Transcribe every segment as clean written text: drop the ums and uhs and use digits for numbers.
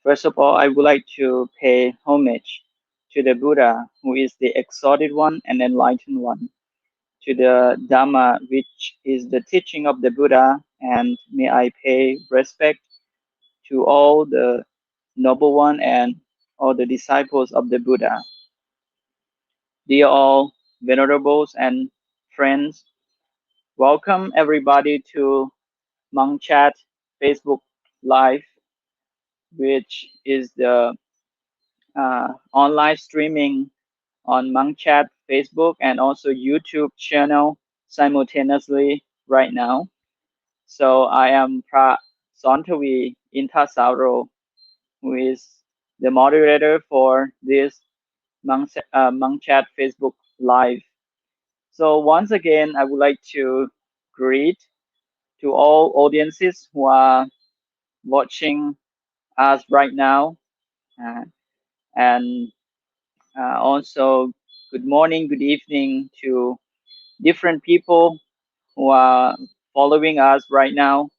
First of all, I would like to pay homage to the Buddha, who is the exalted one and enlightened one, to the Dhamma, which is the teaching of the Buddha, and may I pay respect to all the noble one and all the disciples of the Buddha. Dear all venerables and friends, welcome everybody to Monkchat Facebook Live, which is the online streaming on Monkchat Facebook and also YouTube channel simultaneously right now. So I am Pra Sontavi Intasaro, who is the moderator for this Monkchat Facebook Live. So once again, I would like to greet to all audiences who are watching us right now, uh, and also good morning, good evening to different people who are following us right now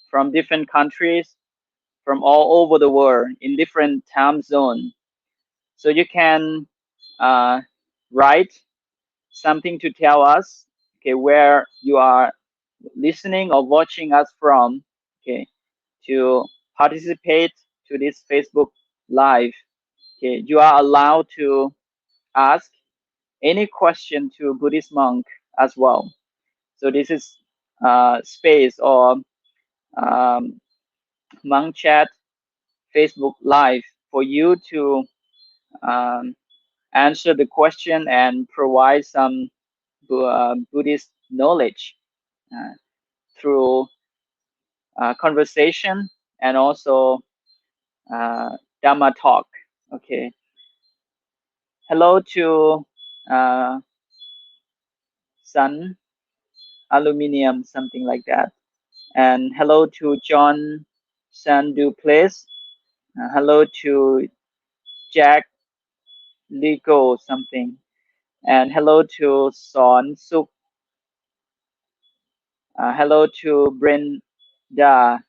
from different countries, from all over the world in different time zone. So you can uh, write something to tell us, okay, where you are listening or watching us from, okay, to participate to this Facebook Live. Okay, you are allowed to ask any question to Buddhist monk as well. So this is space or um, monk chat Facebook Live for you to um, answer the question and provide some Buddhist knowledge uh, through conversation and also Dhamma talk. Okay. Hello to uh, Sun Aluminium, something like that. And hello to John Sandu Place. Hello to Jack Ligo, something. And hello to Son Suk. Hello to Brenda.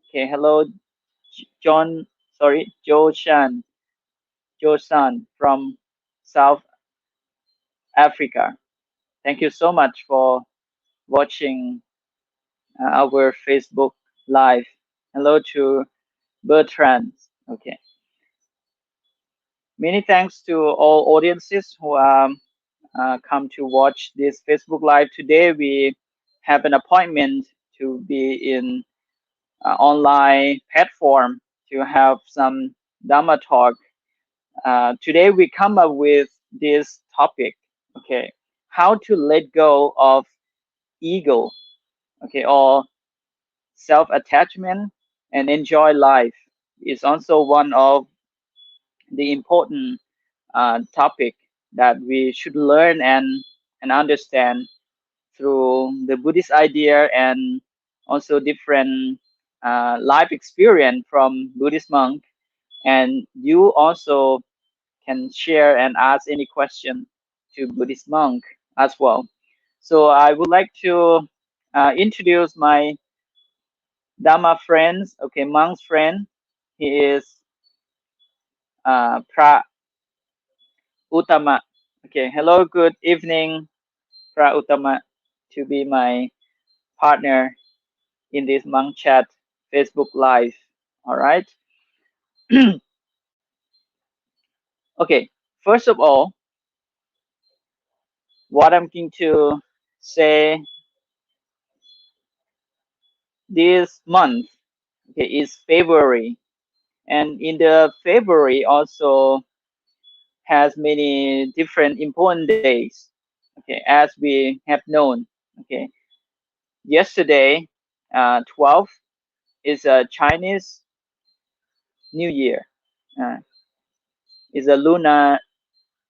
Okay, hello John, sorry, Joe Shan, Joe San from South Africa. Thank you so much for watching our Facebook Live. Hello to Bertrand. Okay. Many thanks to all audiences who come to watch this Facebook Live. Today we have an appointment to be in online platform to have some Dhamma talk. Today we come up with this topic, okay, how to let go of ego, okay, or self-attachment and enjoy life is also one of the important topic that we should learn and understand through the Buddhist idea and also different life experience from Buddhist monk. And you also can share and ask any question to Buddhist monk as well. So I would like to introduce my Dhamma friends, okay, monk's friend. He is Pra Utama. Okay, hello, good evening, Pra Utama, to be my partner in this monk chat Facebook Live. All right. Okay, first of all, what I'm going to say this month, okay, is February, and in the February also has many different important days. Okay, as we have known. Okay, yesterday, 12th is a Chinese New Year. Uh, is a Lunar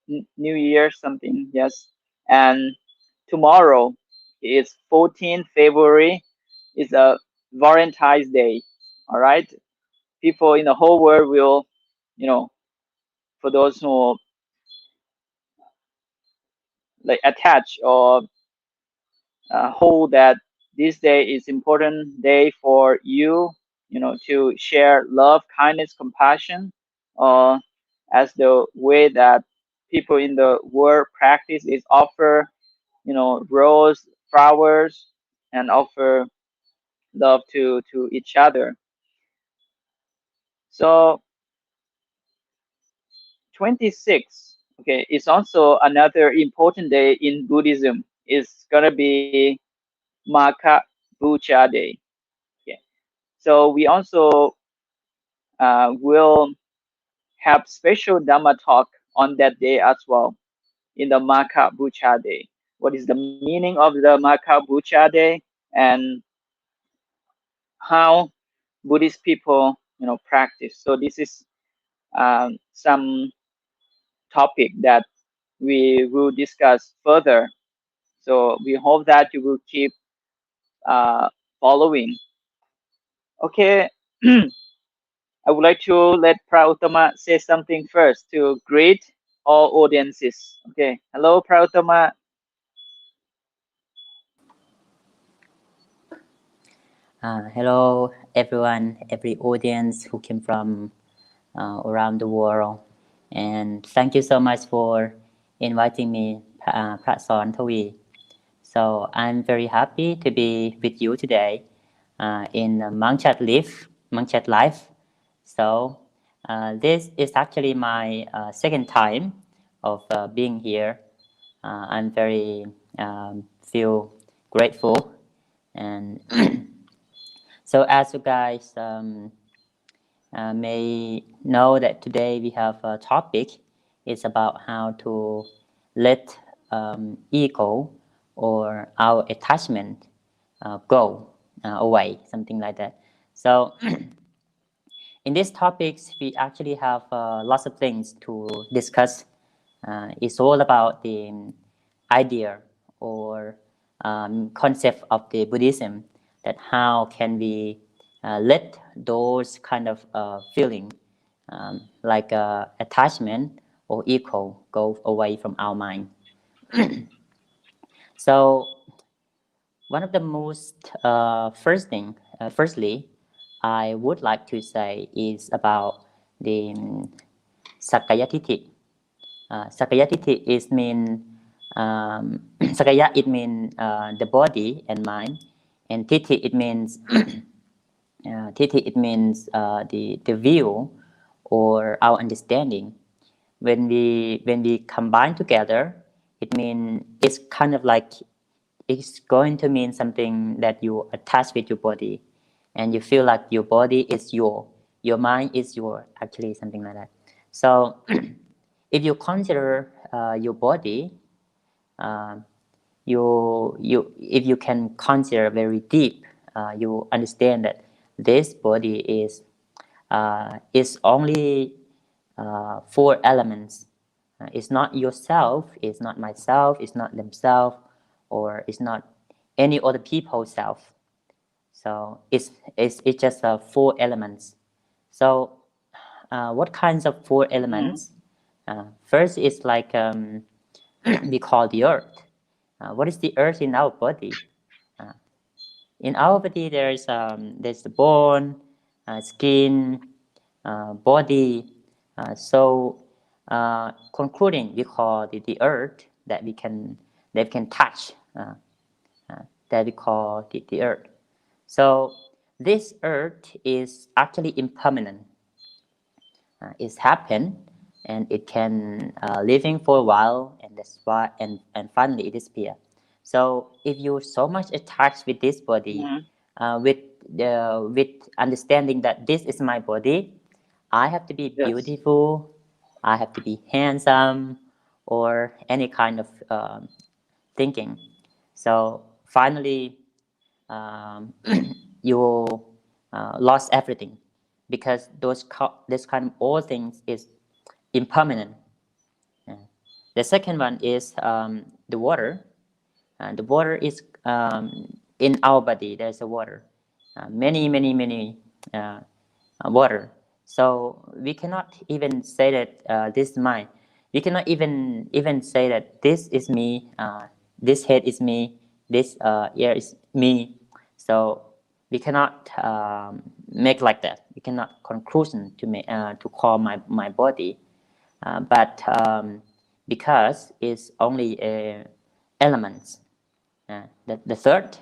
New Year something. Yes, and tomorrow is 14th February. Is a Valentine's Day. All right, people in the whole world will, you know, for those who like attach or hold that this day is important day for you to share love, kindness, compassion, uh, as the way that people in the world practice is offer, rose, flowers, and offer love to each other. So 26, okay, is also another important day in Buddhism. It's gonna be Maka Bucha Day. Okay. So we also will have special Dhamma talk on that day as well, in the Maka Bucha Day. What is the meaning of the Maka Bucha Day, and how Buddhist people, practice. So this is some topic that we will discuss further. So we hope that you will keep following. Okay, I would like to let Prautama say something first to greet all audiences. Okay, hello Prautama. Hello, everyone, every audience who came from around the world, and thank you so much for inviting me, Prason Thawi. So I'm very happy to be with you today in Monkchat Life. So this is actually my second time of being here. I'm very feel grateful, and so as you guys may know that today we have a topic. It's about how to let ego or our attachment go away, something like that. So in these topics, we actually have lots of things to discuss. It's all about the idea or concept of the Buddhism, that how can we let those kind of feeling like attachment or ego go away from our mind. So one of the most firstly, I would like to say is about the Sakaya Titi. Sakaya Titi is mean Sakaya, it means the body and mind, and Titi it means Titi it means the view or our understanding. When we combine together, it means it's kind of like it's going to mean something that you attach with your body, and you feel like your body is your mind is your, actually something like that. So if you consider your body, uh, you if you can consider very deep, you understand that this body is only four elements. It's not yourself, it's not myself, it's not themselves, or it's not any other people's self. So it's just four elements. So what kinds of four Mm-hmm. elements? First is like we call the earth. What is the earth in our body? Uh, in our body, there's the bone, skin, body. Concluding, we call the earth that we can touch. That we call the earth. So this earth is actually impermanent. It's happened, and it can living for a while, and that's why, and finally it disappear. So if you're so much attached with this body, Mm-hmm. with understanding that this is my body, I have to be Yes. beautiful, I have to be handsome, or any kind of thinking. So finally, um, you lost everything, because this kind of all things is impermanent. Yeah. The second one is the water. The water is in our body. There's a water, many uh, water. So we cannot even say that this is mine. We cannot even say that this is me. This head is me. This ear is me. So we cannot make like that. We cannot conclusion to make to call my body, but because it's only a elements. The third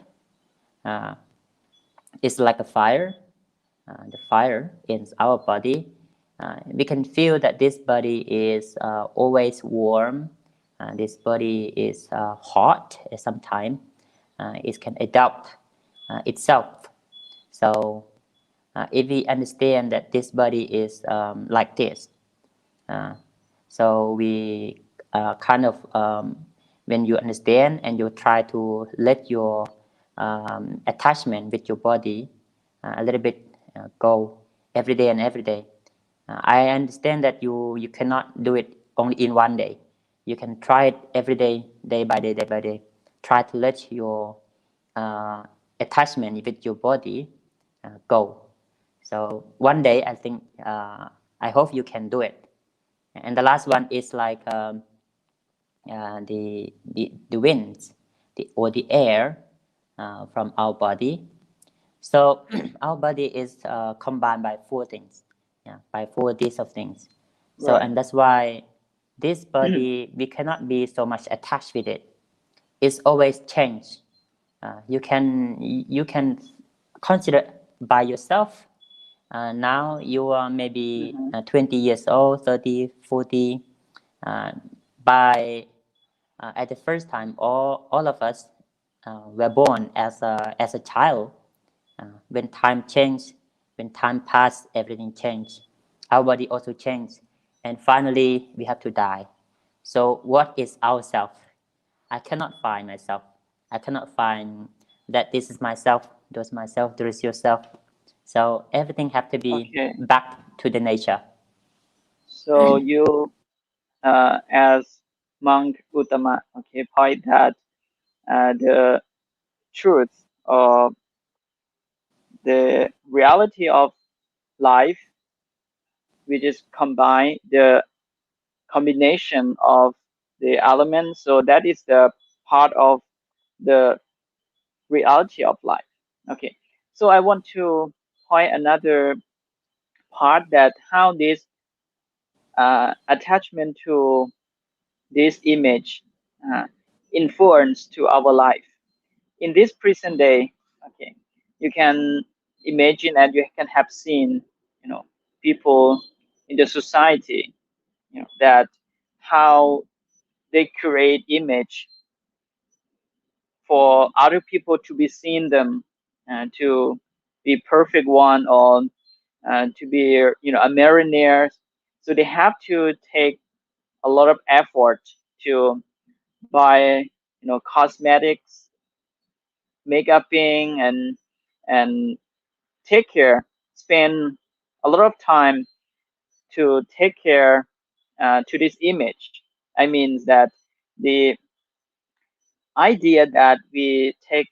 uh, is like a fire. The fire in our body. We can feel that this body is always warm. This body is hot at some time. It can adapt itself. So if we understand that this body is like this, uh, so we kind of when you understand and you try to let your attachment with your body a little bit go every day and every day. I understand that you cannot do it only in one day. You can try it every day, day by day, day by day. Try to let your uh, attachment with your body go. So one day, I think I hope you can do it. And the last one is like the winds, or the air from our body. So our body is combined by four things, yeah, by four these of things. So Right. and that's why this body we cannot be so much attached with it. It's always change. You can consider by yourself. Now you are maybe Mm-hmm. 20 years old, 30, 40. Uh, by at the first time, all of us were born as a child. When time changed, when time passed, everything changed. Our body also changed, and finally we have to die. So what is ourself? I cannot find myself. I cannot find that this is myself, those myself, there is yourself. So everything have to be Okay. back to the nature. So you, as monk Uttama, okay, point that the truth or the reality of life, which is combine the combination of the elements. So that is the part of the reality of life. Okay. So I want to point another part that how this attachment to this image uh, influence to our life in this present day. Okay, you can imagine and you can have seen, people in the society, that how they create image for other people to be seen them, to be perfect one, or to be a millionaire. So they have to take a lot of effort to buy cosmetics, makeuping, and take care, spend a lot of time to take care to this image. I mean that the idea that we take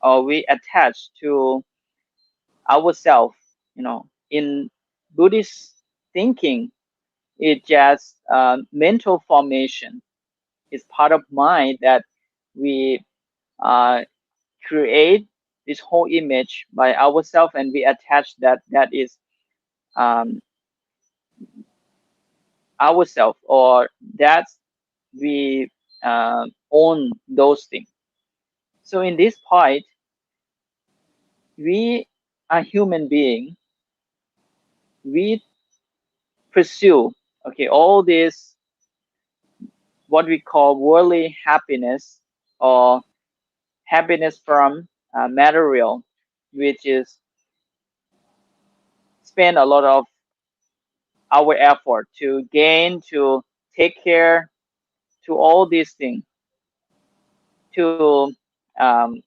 or we attach to ourselves, in Buddhist thinking, it just mental formation. It's part of mind that we uh, create this whole image by ourselves, and we attach that is um, ourselves, or that we own those things. So in this point, we are human being. We pursue, okay, all this what we call worldly happiness, or happiness from material, which is spend a lot of our effort to gain, to take care, to all these things, to um,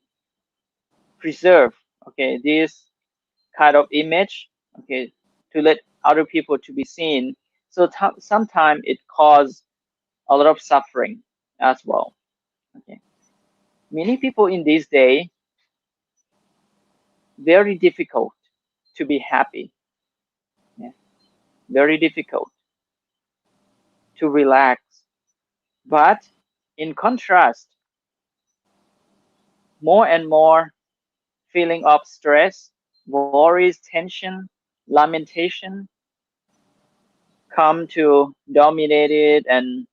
preserve, okay, this kind of image, okay, to let other people to be seen. So sometimes it cause a lot of suffering as well. Okay, many people in this day very difficult to be happy. Yeah, very difficult to relax. But in contrast, more and more feeling of stress, worries, tension, lamentation come to dominate it and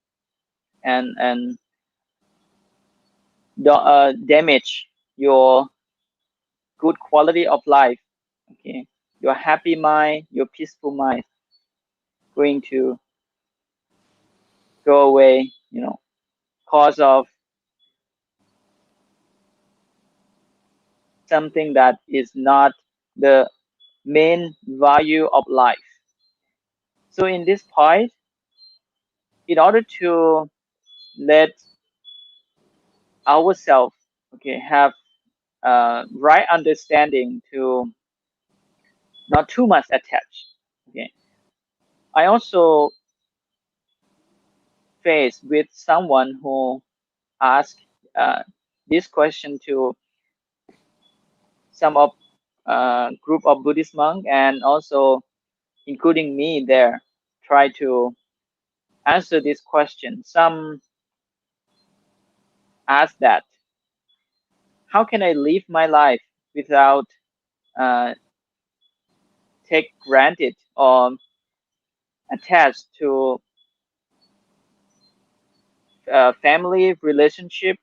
damage your good quality of life. Okay, your happy mind, your peaceful mind going to go away. Cause of something that is not the main value of life. So in this point, in order to let ourselves, okay, have right understanding to not too much attached. Okay, I also faced with someone who asked uh, this question to some of group of Buddhist monk, and also including me there, try to answer this question. Some ask that, how can I live my life without uh, take granted or attached to family relationship,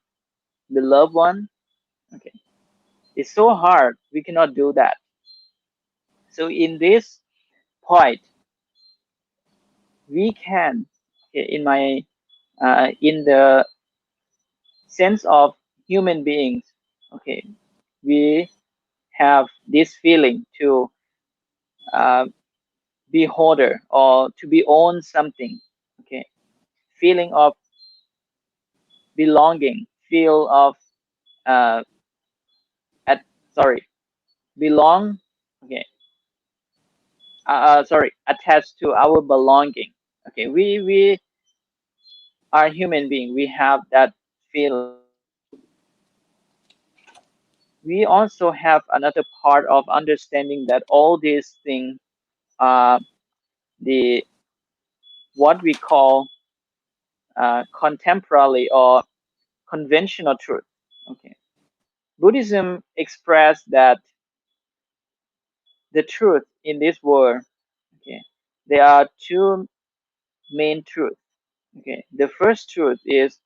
the loved one? Okay, it's so hard. We cannot do that. So in this point, we can, okay, in the sense of human beings, okay, we have this feeling to uh, be holder or to be own something. Okay, feeling of belonging, feel of uh, at sorry, belong. Okay, sorry, attached to our belonging. Okay, we are human being. We have that feeling. We also have another part of understanding that all these things are the what we call contemporary or conventional truth. Okay, Buddhism expressed that the truth in this world. Okay, there are two main truths. Okay, the first truth is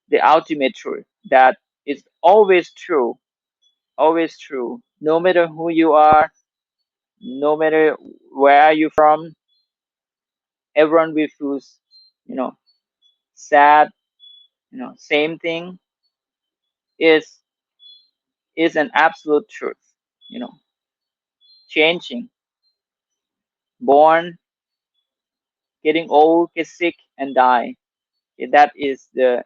the ultimate truth that is always true, no matter who you are, no matter where you from. Everyone will feel, you know, sad. Same thing is is an absolute truth. You know, changing, born, getting old, get sick, and die. That is the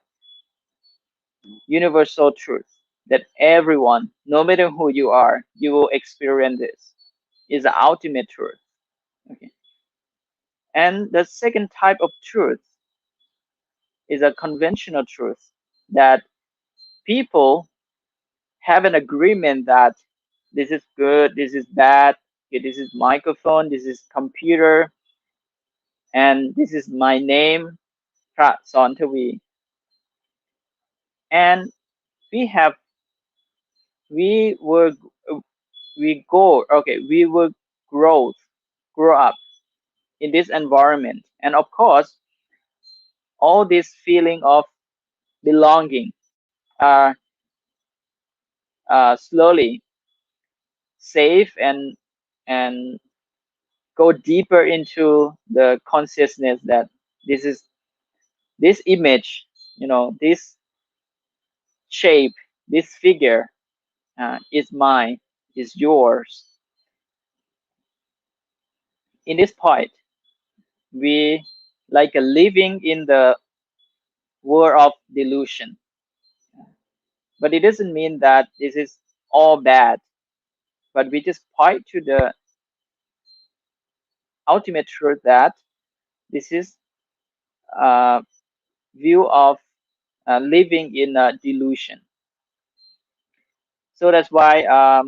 universal truth that everyone, no matter who you are, you will experience this. Is the ultimate truth. Okay. And the second type of truth is a conventional truth that people have an agreement that this is good, this is bad, okay, this is microphone, this is computer, and this is my name, Prat Sontavi. And we have we were we go okay we will grow up in this environment, and of course all this feeling of belonging are slowly safe and go deeper into the consciousness that this is this image, this shape, this figure is mine, is yours. In this point, we like a living in the world of delusion, but it doesn't mean that this is all bad, but we just point to the ultimate truth that this is a view of living in a delusion. So that's why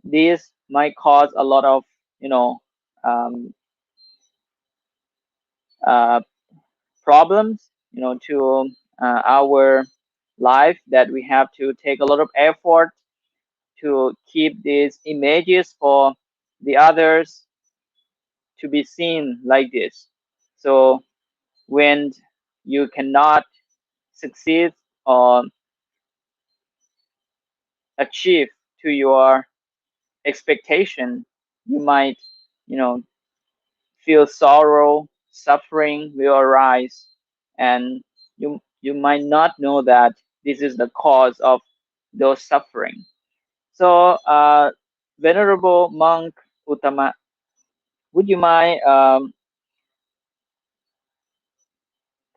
this might cause a lot of you know um, uh, problems to our life, that we have to take a lot of effort to keep these images for the others to be seen like this. So when you cannot succeed or achieve to your expectation, you might, you know, feel sorrow, suffering will arise, and you might not know that this is the cause of those suffering. So, Venerable Monk Uttama, would you mind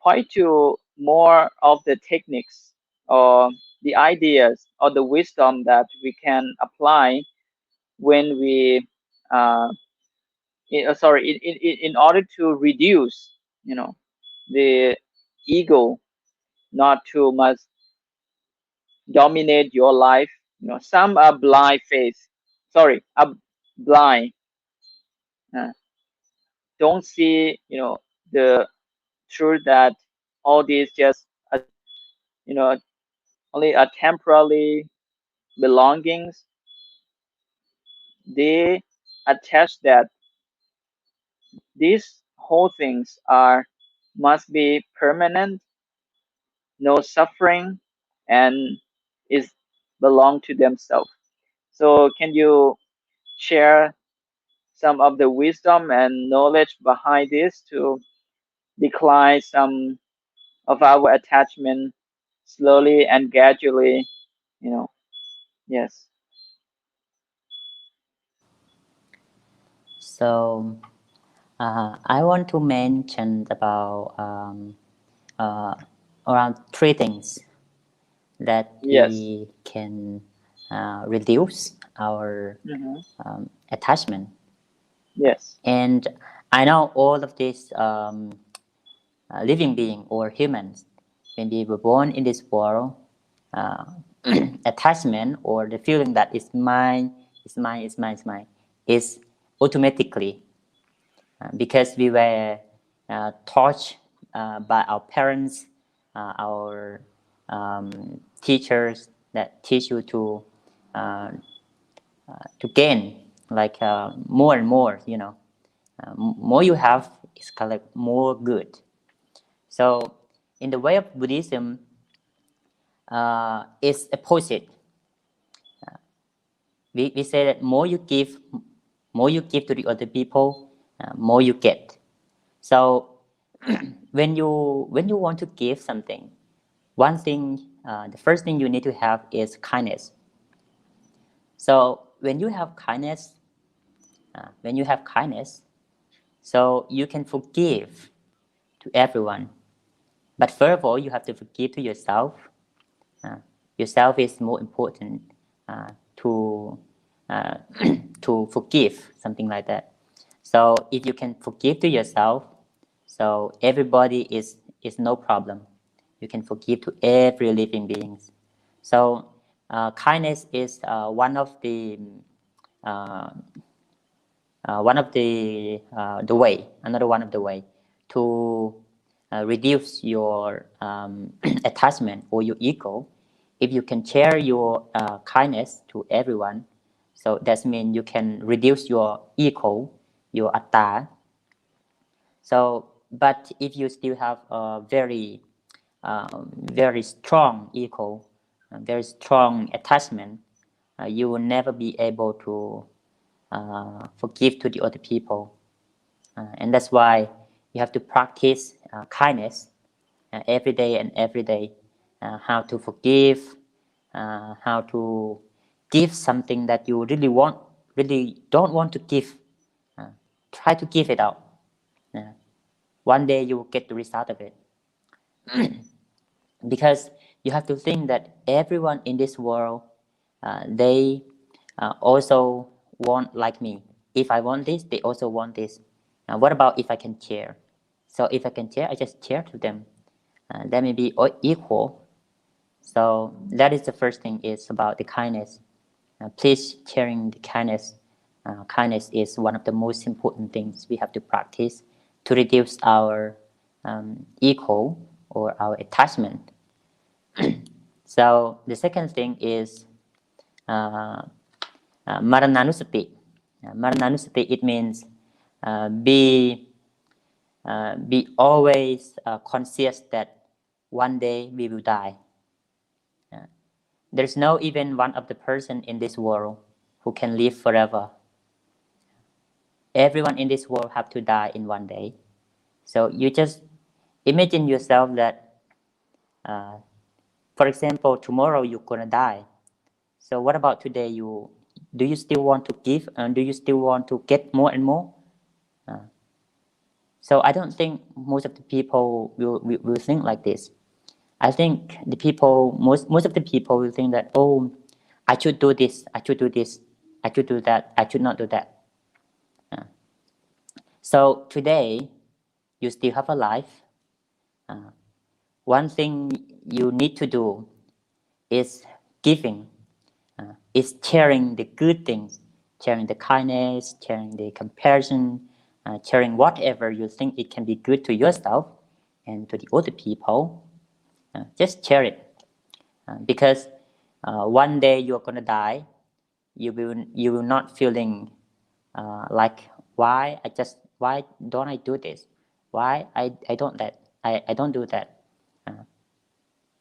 point to more of the techniques or the ideas or the wisdom that we can apply when we in order to reduce, the ego not too much dominate your life. Some are blind faith, sorry, are blind, uh, don't see, the truth that all these just you know only a temporary belongings. They attach that these whole things are must be permanent, no suffering, and is belong to themselves. So can you share some of the wisdom and knowledge behind this to decline some of our attachment slowly and gradually, you know? Yes. So I want to mention about uh, around three things that Yes. we can reduce our Mm-hmm. attachment. Yes. And I know all of these living being or humans, when we were born in this world, uh, attachment or the feeling that it's mine, it's mine, it's mine, it's mine, is automatically because we were taught by our parents, our teachers that teach you uh, to gain like more and more. More you have is kind of like more good. So in the way of Buddhism, it's opposite. We say that more you give to the other people, more you get. So when you want to give something, one thing, the first thing you need to have is kindness. So when you have kindness, so you can forgive to everyone. But first of all, you have to forgive to yourself. Uh, Yourself is more important to to forgive, something like that. So if you can forgive to yourself, so everybody is no problem. You can forgive to every living beings. So kindness is uh, one of the way, another one of the way to reduce your attachment or your ego. If you can share your kindness to everyone, so that means you can reduce your ego, your atta. So, but if you still have a very strong ego, very strong attachment, you will never be able to forgive to the other people. And that's why you have to practice kindness every day, how to forgive, how to give something that you really don't want to give. Uh, Try to give it out. Uh, One day you will get the result of it. Because you have to think that everyone in this world, they also want like me. If I want this, they also want this. What about if I can share? So if I can share, I just share to them. That may be equal. So that is the first thing, is about the kindness. Please sharing the kindness. Kindness is one of the most important things we have to practice to reduce our ego or our attachment. So the second thing is uh, Marananusati. Marananusati, it means be always conscious that one day we will die. There's no even one of the person in this world who can live forever. Everyone in this world have to die in one day. So you just imagine yourself that, for example, tomorrow you're gonna die. So what about today? Do you still want to give, and do you still want to get more and more? So I don't think most of the people will think like this. I think most of the people will think that, oh, I should do this, I should do this, I should do that, I should not do that. So today, you still have a life. One thing you need to do is giving, is sharing the good things, sharing the kindness, sharing the compassion, sharing whatever you think it can be good to yourself and to the other people. Just share it, because one day you're gonna die. You will not feeling like, why don't I do this? Why I don't do that?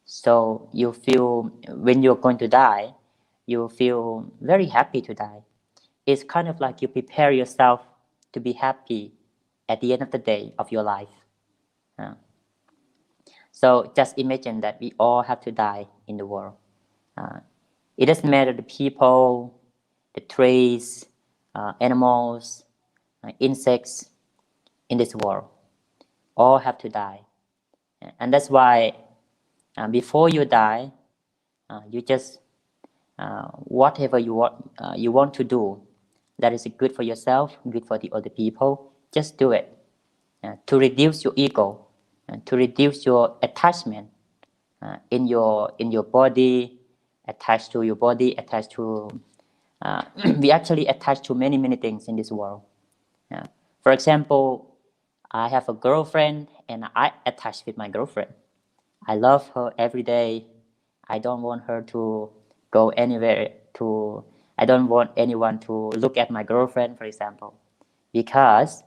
So you feel when you're going to die, you feel very happy to die. It's kind of like you prepare yourself to be happy at the end of the day of your life. So just imagine that we all have to die in the world. It doesn't matter the people, the trees, animals, insects in this world, all have to die. And that's why before you die, you just whatever you want to do that is good for yourself, good for the other people, just do it to reduce your ego, to reduce your attachment in your body, attached to your body, attached to we actually attach to many things in this world. For example, I have a girlfriend and I attach with my girlfriend. I love her every day. I don't want her to go anywhere to I don't want anyone to look at my girlfriend, for example, because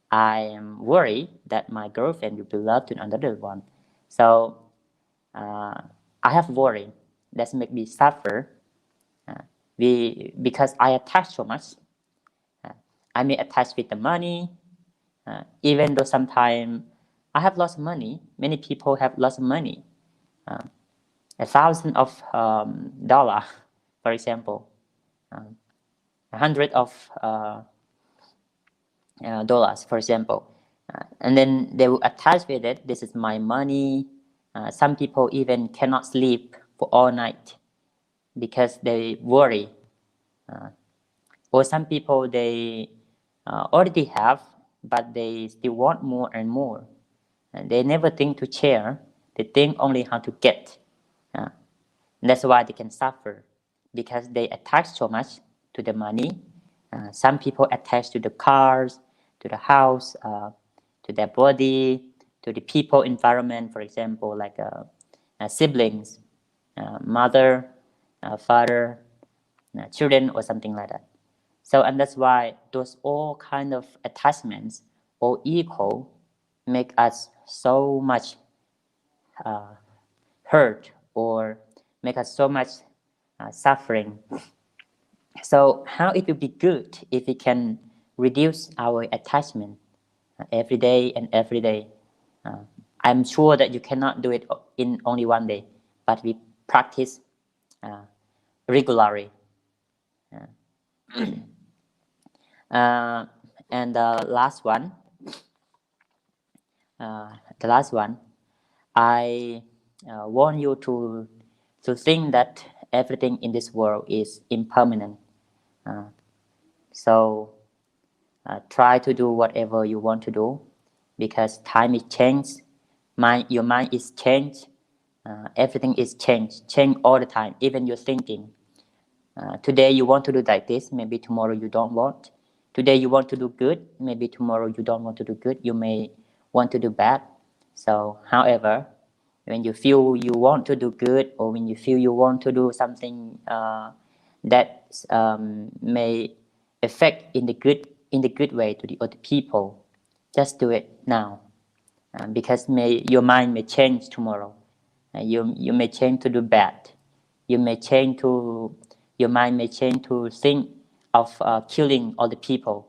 I am worried that my girlfriend will be loved to another one. So I have worry that make me suffer. Because I attach so much. I may attach with the money, even though sometimes I have lost money. Many people have lost money, 1,000 of dollar, for example, 100 of dollars, for example, and then they will attach with it. This is my money. Some people even cannot sleep for all night because they worry. Or some people they already have, but they still want more and more. And they never think to share. They think only how to get. That's why they can suffer, because they attach so much to the money. Some people attach to the cars, to the house, to their body, to the people, environment. For example, like siblings, mother, father, children, or something like that. So, and that's why those all kind of attachments or ego make us so much hurt, or make us so much suffering. So how it will be good if we can reduce our attachment every day and every day. I'm sure that you cannot do it in only one day, but we practice regularly. Uh, and the last one, I want you to think that everything in this world is impermanent. So try to do whatever you want to do, because time is changed. Your mind is changed. Everything is changed all the time. Even your thinking. Today you want to do like this, maybe tomorrow you don't want. Today you want to do good, maybe tomorrow you don't want to do good. You may want to do bad. So, however, when you feel you want to do good, or when you feel you want to do something that may affect in the good way to the other people, just do it now, because your mind may change tomorrow. You may change to do bad. You may change to Your mind may change to think of killing other people,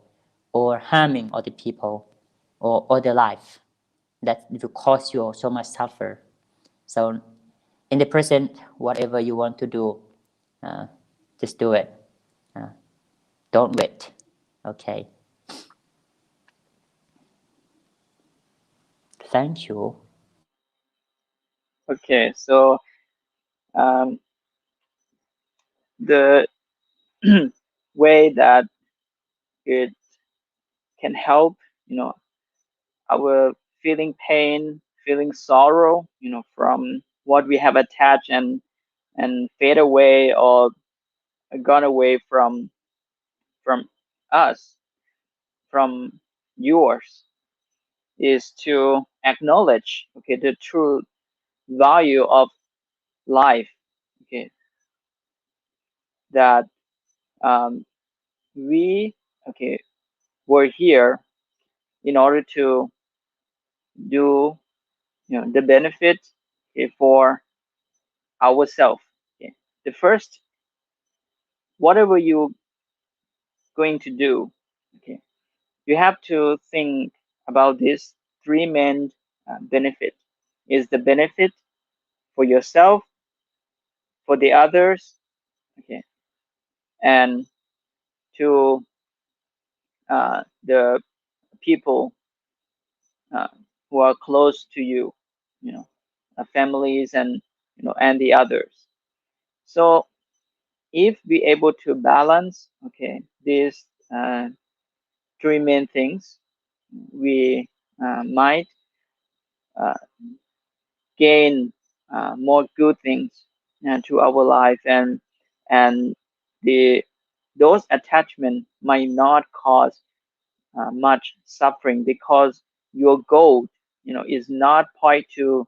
or harming other people, or other life, that will cause you so much suffer. So in the present, whatever you want to do, uh, just do it. Uh, don't wait. Okay. Thank you. Okay, so um, the way that it can help, our feeling pain, feeling sorrow, from what we have attached and fade away or gone away from us, from yours, is to acknowledge, okay, the true value of life, okay, that um, we, okay, were here in order to do, the benefit, okay, for ourselves. Okay. The first, whatever you're going to do, okay, you have to think about this three main benefit. Is the benefit for yourself, for the others, okay, and to the people uh, who are close to you, you know, families and and the others. So if we able to balance, okay, these three main things, we might uh, gain more good things to our life, and the those attachment might not cause much suffering, because your goal, is not point to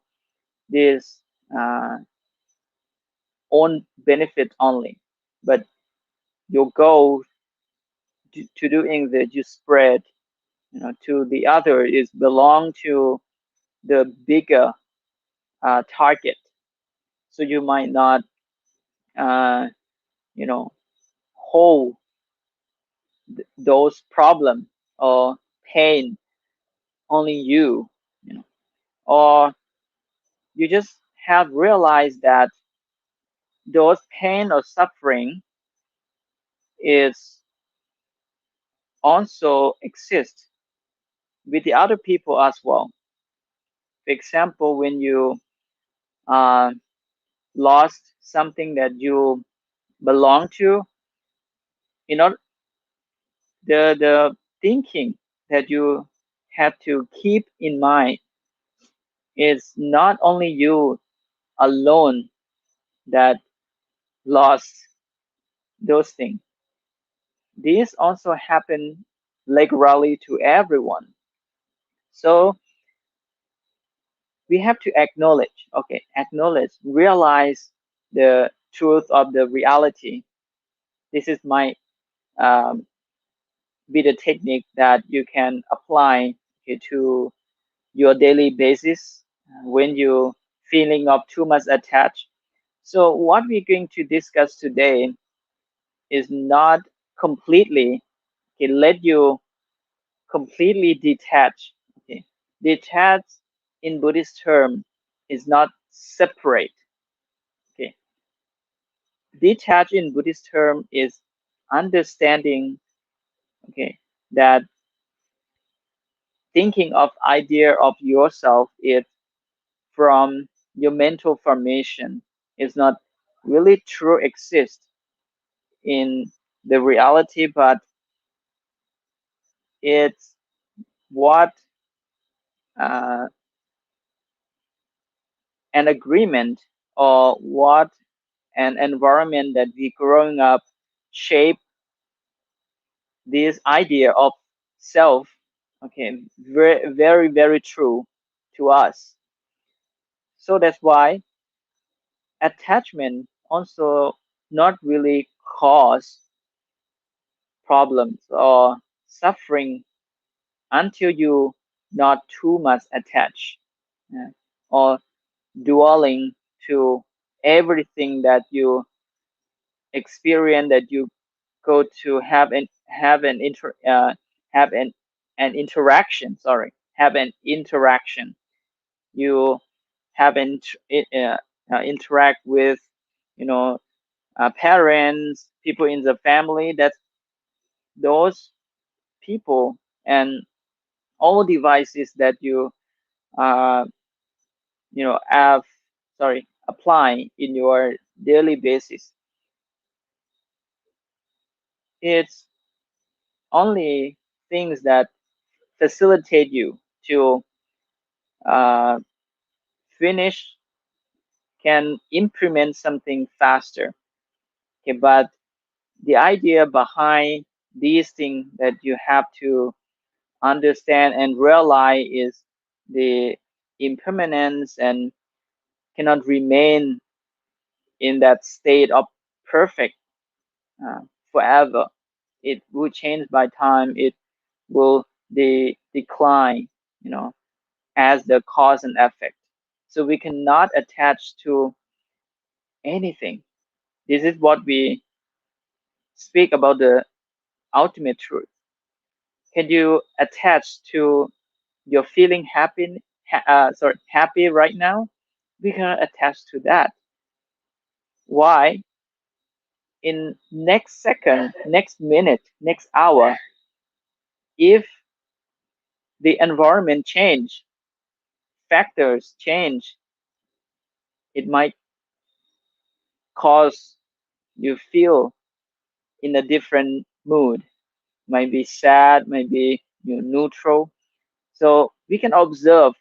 this uh, own benefit only, but your goal to doing that you spread, to the other, is belong to the bigger target. So you might not uh, you know hold those problem or pain only you know or you just have realized that those pain or suffering is also exist with the other people as well. For example, when you uh, lost something that you belong to, you know the thinking that you have to keep in mind is not only you alone that lost those things. These also happen regularly to everyone. So we have to acknowledge, okay, realize the truth of the reality. This is my um, be the technique that you can apply, okay, to your daily basis when you feeling of too much attached. So what we're going to discuss today is not completely, okay, let you completely detach. Okay, detach in Buddhist term is not separate. Okay, detach in Buddhist term is understanding. Okay, that thinking of idea of yourself is from your mental formation, is not really true exist in the reality, but it's what uh, an agreement, or what an environment that we growing up shape this idea of self. Okay, very very very true to us. So that's why attachment also not really cause problems or suffering until you not too much attached, yeah, or dwelling to everything that you experience, that you go to have an interaction, sorry, have an interaction, you have interact with, you know, parents, people in the family, that those people and all devices that you uh have, sorry, apply in your daily basis, it's only things that facilitate you to uh, finish, can implement something faster. Okay, but the idea behind these things that you have to understand and realize is the impermanence and cannot remain in that state of perfect uh, forever. It will change by time. It will decline, you know, as the cause and effect. So we cannot attach to anything. This is what we speak about the ultimate truth. Can you attach to your feeling happy, happy right now? We cannot attach to that. Why? In next second, next minute, next hour, if the environment change, factors change, it might cause you feel in a different mood. Might be sad, might be, neutral. So we can observe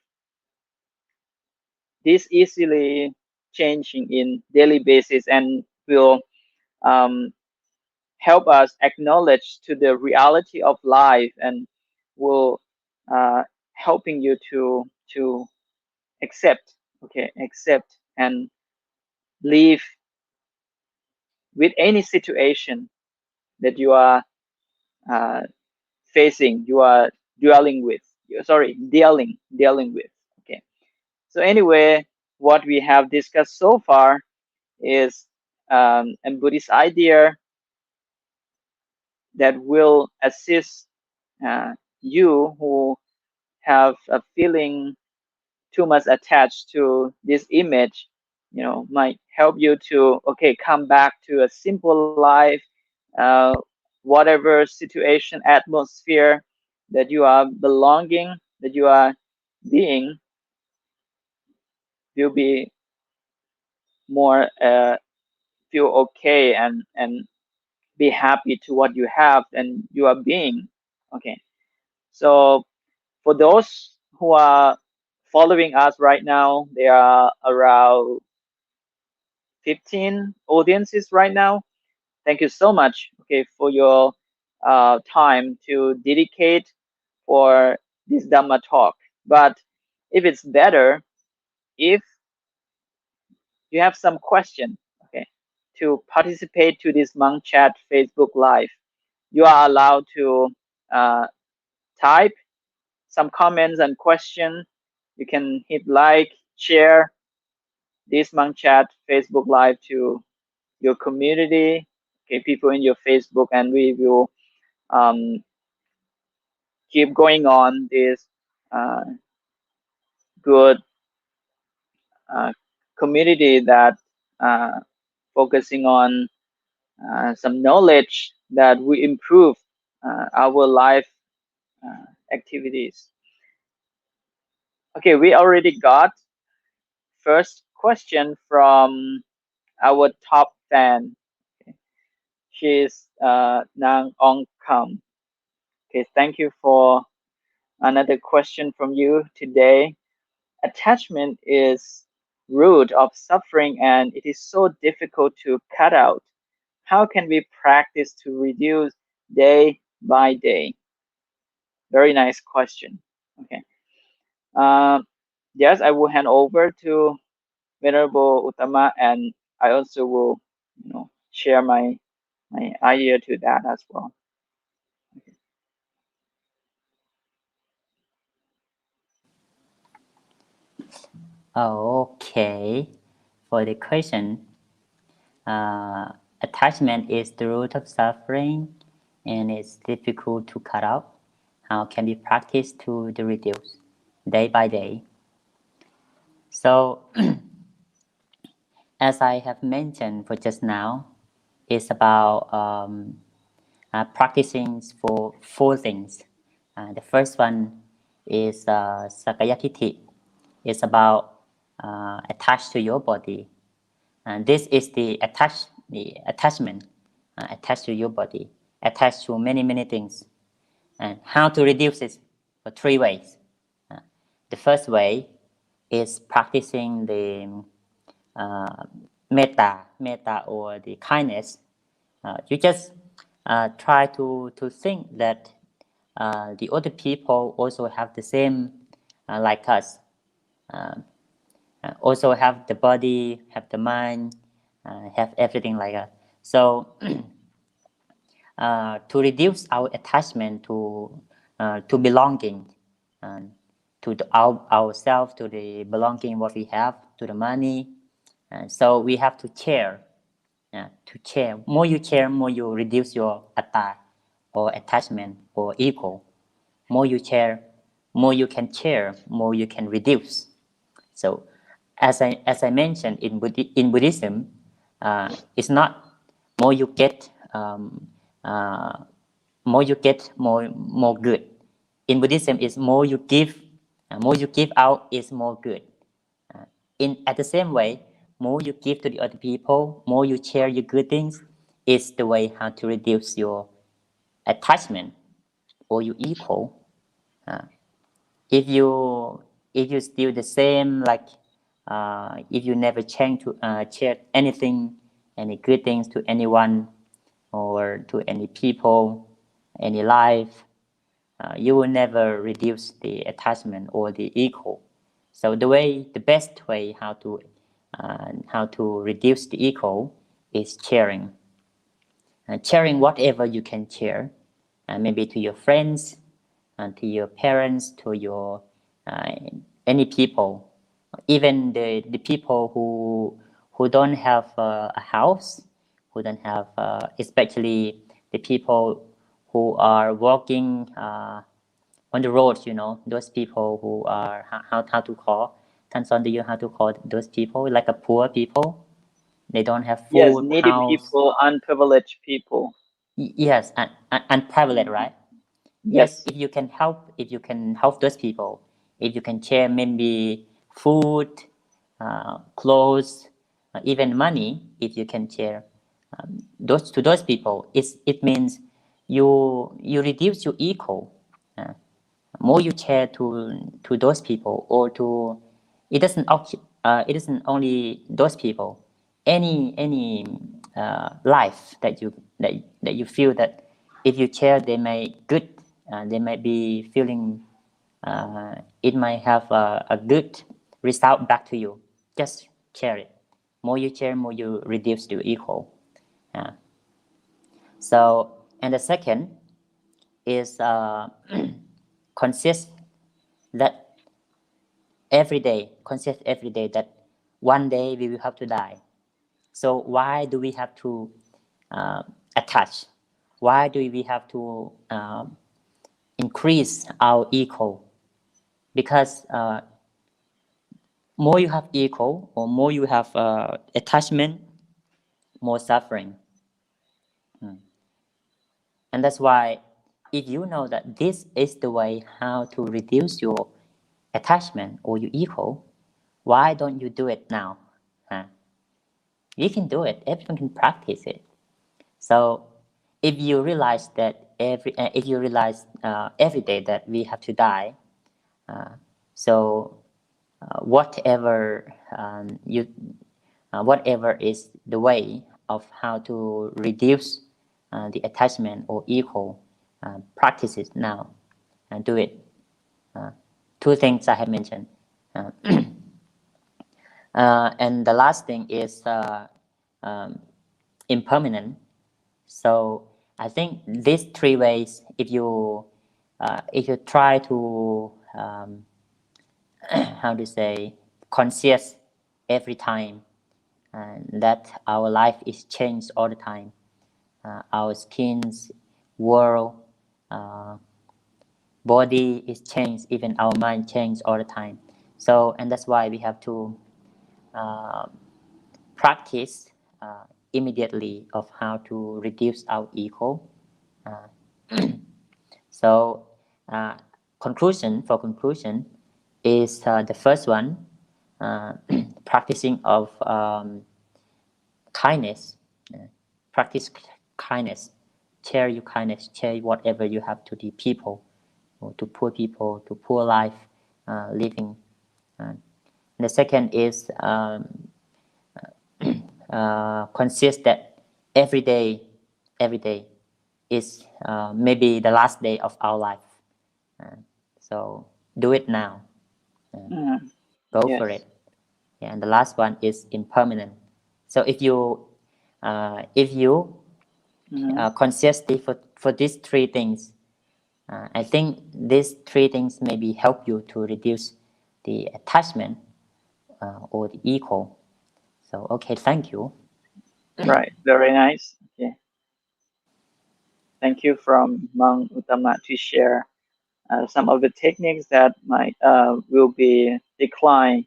this easily changing in daily basis and will um, help us acknowledge to the reality of life and will helping you to accept, okay, accept and live with any situation that you are uh, facing, you are dwelling with, sorry, dealing with. Okay. So anyway, what we have discussed so far is a Buddhist idea that will assist uh, you who have a feeling too much attached to this image, might help you to, okay, come back to a simple life, uh, whatever situation, atmosphere that you are belonging, that you are being, will be more feel okay and be happy to what you have and you are being. Okay. So for those who are following us right now, there are around 15 audiences right now. Thank you so much, okay, for your time to dedicate for this Dhamma talk. But if it's better, if you have some question, okay, to participate to this Monkchat Facebook Live, you are allowed to uh, type some comments and question. You can hit like, share this Monkchat Facebook Live to your community, okay, people in your Facebook, and we will um, keep going on this uh, good uh, community that uh, focusing on some knowledge that will improve our life activities. Okay, we already got first question from our top fan. Okay. She's Nang Ong Kam. Okay, thank you for another question from you today. Attachment is root of suffering and it is so difficult to cut out. How can we practice to reduce day by day? Very nice question. Okay. Um, yes, I will hand over to Venerable Uttama, and I also will, share my my idea to that as well. Okay, for the question, attachment is the root of suffering and it's difficult to cut out. How can we practice to the reduce day by day? So, as I have mentioned for just now, it's about practicing for four things. The first one is Sakayatiti. It's about attached to your body. And this is the attachment attached to your body, attached to many, many things. And how to reduce it for three ways. Uh, the first way is practicing the uh, metta or the kindness. You just try to think that the other people also have the same like us, uh, also have the body, have the mind, have everything like us. So to reduce our attachment to belonging, uh, to ourselves, to the belonging what we have, to the money. So we have to share. To share. More you share, more you reduce your atta or attachment or ego. More you share, more you can share, more you can reduce. So, as I mentioned in Buddhism, it's not more you get, more you get, more good. In Buddhism, it's more you give out is more good. In at the same way, more you give to the other people, more you share your good things, is the way how to reduce your attachment or your ego. Uh, if you if you still the same, like if you never change to share anything, any good things to anyone or to any people, any life, you will never reduce the attachment or the ego. So the best way how to reduce the ego is sharing. Sharing whatever you can share, maybe to your friends, to your parents, to your uh, any people, even the people who don't have a house, who don't have, especially the people who are walking on the roads. Those people who are how to call. Tanson, do you how to call those people? Like a poor people, they don't have Yes, food, needy house. people, unprivileged people. Yes, and privilege, Mhm. right? Yes, Yes, if you can help those people, if you can share maybe food, clothes, even money, if you can share those to those people, it means you reduce your ego. Uh, More you share to those people, or to it isn't only those people, any life that you feel that if you share they may good, they might be feeling, it might have a good result back to you. Just share it. More you share, more you reduce your ego. uh, so, and the second is consist that consist every day that one day we will have to die. So why do we have to uh, attach? Why do we have to increase our ego? Because more you have ego, or more you have attachment, more suffering. And that's why, if you know that this is the way how to reduce your attachment or your ego, why don't you do it now? Huh? You can do it. Everyone can practice it. So if you realize that every day that we have to die, so whatever whatever is the way of how to reduce the attachment or ego, practice it now and do it. Uh, Two things I have mentioned. Uh, and the last thing is impermanent. So I think these three ways, if you try to how to say conscious every time, that our life is changed all the time. Our skin's world, uh, body is changed, even our mind changed all the time. So, and that's why we have to uh, practice immediately of how to reduce our ego. Uh, so, uh, conclusion is the first one, uh, practicing of kindness. uh, Practice kindness, share your kindness, share whatever you have to the people, or to poor people, to poor life living. uh, the second is conscious that every day every day is maybe the last day of our life. uh, so do it now. uh, Mm, Go for it. yes. Yeah, and the last one is impermanent. So if you Mm, consciously for these three things, I think these three things maybe help you to reduce the attachment or the ego. So okay, thank you. right. Very nice. Okay. Thank you from Mang Utama to share some of the techniques that might will be declined.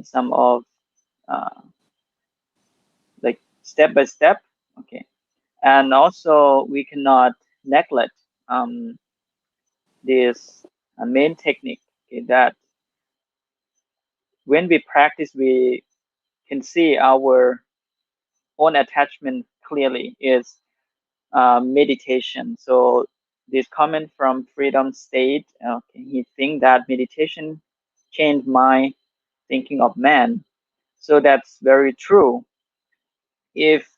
Some of uh, like step by step. Okay. And also we cannot neglect um, this main technique, okay, that when we practice we can see our own attachment clearly is meditation. So this comment from Freedom State, okay, he think that meditation changed my thinking of man. So that's very true. If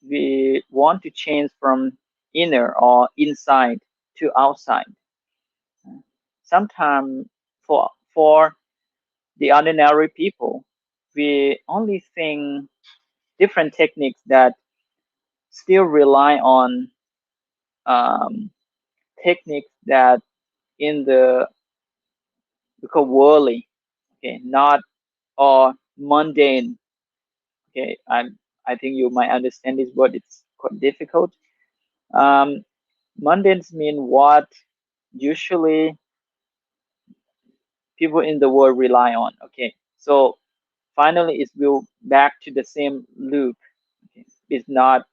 we want to change from inner or inside to outside, sometimes for the ordinary people, we only think different techniques that still rely on um, techniques that in the we call worldly, okay, not or mundane. Okay, I think you might understand this word. It's quite difficult. Um, Mundanes mean what usually people in the world rely on. Okay, so finally it will back to the same loop. Okay, it's not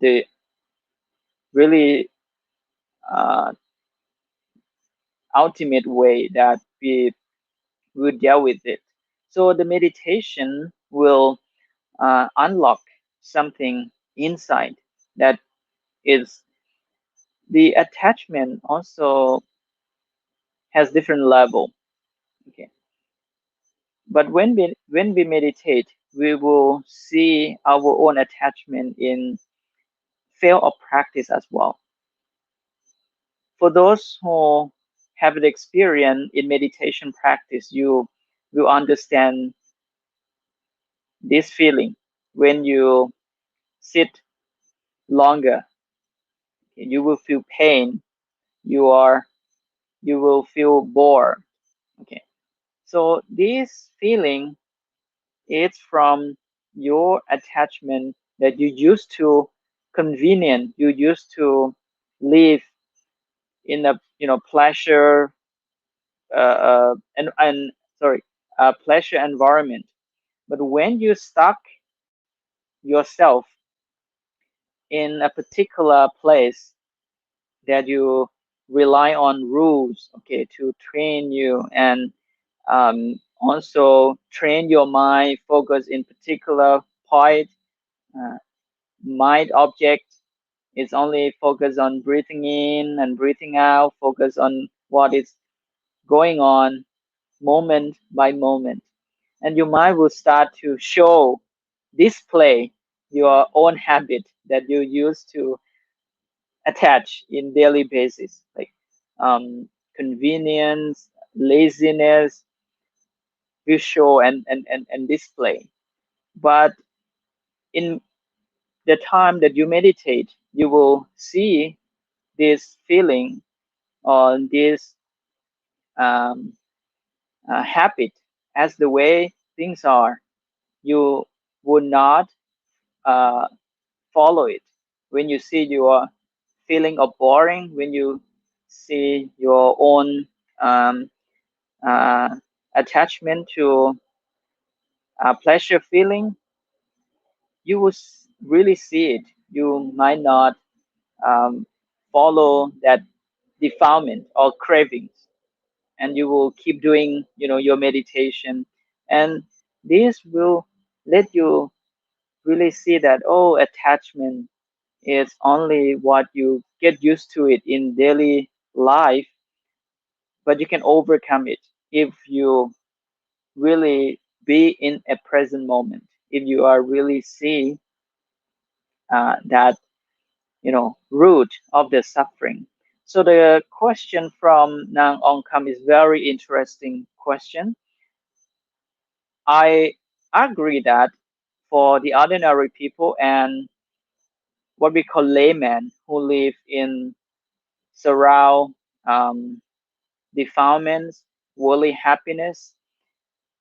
the really uh, ultimate way that we will deal with it. So the meditation will unlock something inside that is the attachment also has different level. Okay, but when we meditate, we will see our own attachment in field of practice as well. For those who have the experience in meditation practice, you will understand this feeling when you sit longer. You will feel pain. You are you will feel bored. Okay, so this feeling is from your attachment that you used to convenient. You used to live in a pleasure and sorry pleasure environment. But when you stuck yourself in a particular place that you rely on rules, okay, to train you and also train your mind, focus in particular point, uh, mind object is only focus on breathing in and breathing out, focus on what is going on moment by moment. And your mind will start to show, display your own habit that you used to attach in daily basis, like convenience, laziness, will show and display. But in the time that you meditate, you will see this feeling or this um, habit as the way things are. You would not uh, follow it. When you see your feeling of boring, when you see your own um, uh, attachment to pleasure feeling, you will really see it. You might not um, follow that defilement or cravings, and you will keep doing, your meditation, and this will let you really see that, oh, attachment is only what you get used to it in daily life, but you can overcome it if you really be in a present moment, if you are really see that root of the suffering. So the question from Nang Ongkam is very interesting question. I agree that for the ordinary people and what we call laymen who live in surround defilements, worldly happiness,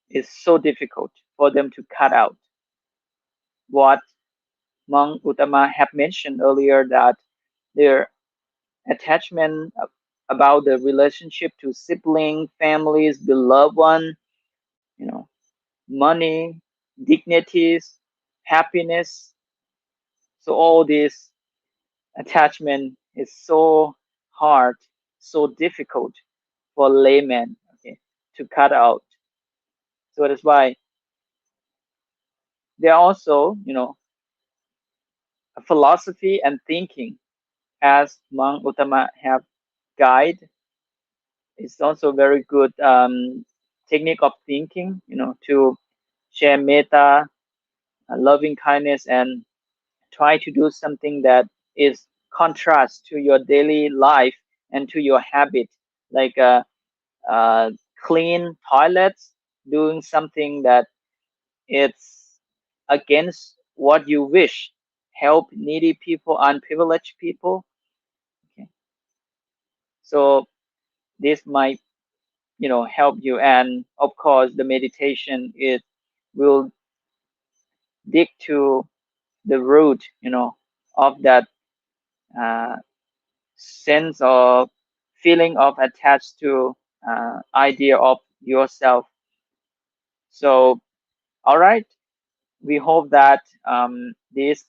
is so difficult for them to cut out. What Monk Uttama have mentioned earlier, that their attachment about the relationship to sibling, families, beloved one, you know, money, dignities, happiness. So all this attachment is so hard, so difficult for laymen, okay, to cut out. So that's why there are also, a philosophy and thinking, as Monk Uttama have guide. It's also very good technique of thinking, to share metta, loving kindness, and try to do something that is contrast to your daily life and to your habit, like uh, clean toilets, doing something that it's against what you wish, help needy people, unprivileged people. Okay. So this might, help you, and of course the meditation, it will dig to the root, of that uh, sense of feeling of attached to idea of yourself. So all right, we hope that this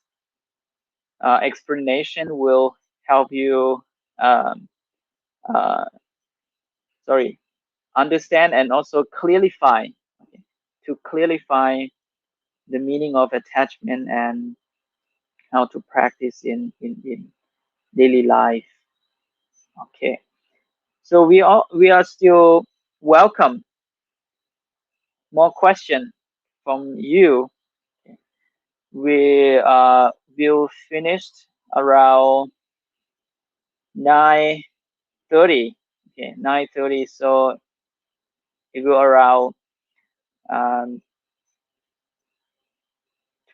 explanation will help you um, uh, sorry, understand and also clarify, okay, to clarify the meaning of attachment and how to practice in daily life. Okay, so we are still welcome more question from you. Okay. We will finish around 9:30. Okay, 9:30. So it will around um,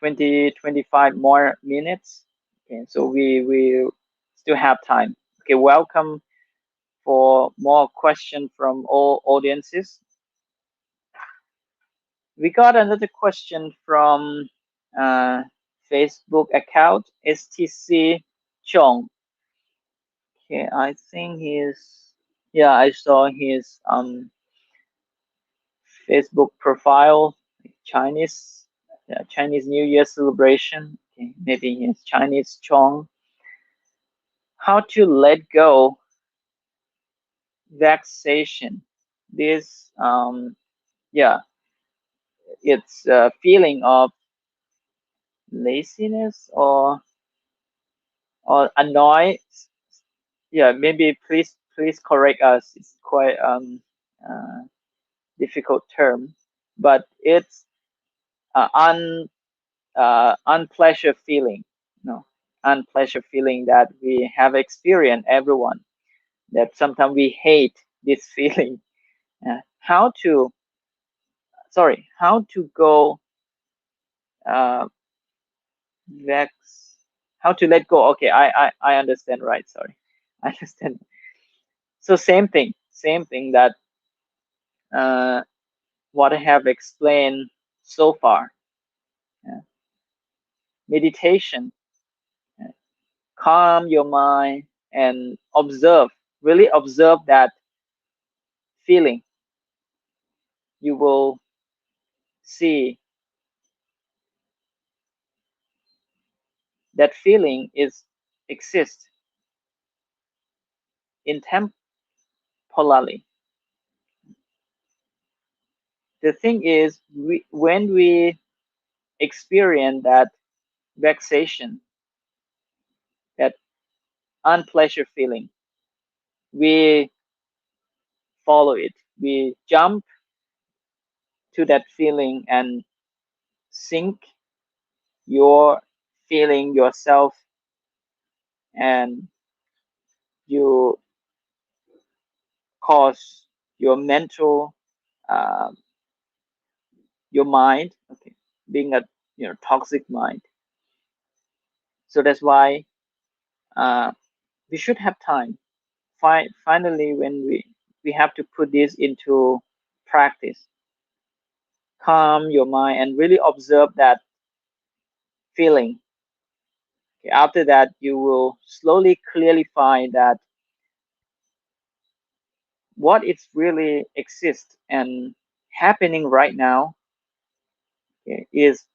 25 more minutes. Okay, so we still have time. Okay, welcome for more question from all audiences. We got another question from uh, Facebook account STC Chong. Okay, I think he's, yeah, I saw his Facebook profile, Chinese Chinese New Year celebration. Okay, maybe he's Chinese Chong. How to let go vexation. This yeah, it's a feeling of laziness or annoy. Yeah, maybe please correct us. It's quite uh, difficult term, but it's unpleasure feeling. No, unpleasure feeling that we have experienced, everyone. That sometimes we hate this feeling. How to how to go uh, Vex. How to let go? Okay, I understand. Right. Sorry, I understand. So same thing that uh, what I have explained so far. Yeah. Meditation, yeah. Calm your mind and observe. Really observe that feeling. You will see that feeling is exists in temporally. The thing is, when we experience that vexation, that unpleasant feeling, we follow it. We jump to that feeling and sink your feeling yourself, and you cause your mental, uh, your mind, okay, being a toxic mind. So that's why uh, we should have time. Finally, when we have to put this into practice, calm your mind and really observe that feeling. Okay, after that, you will slowly clearly find that what is really exists and happening right now, okay, is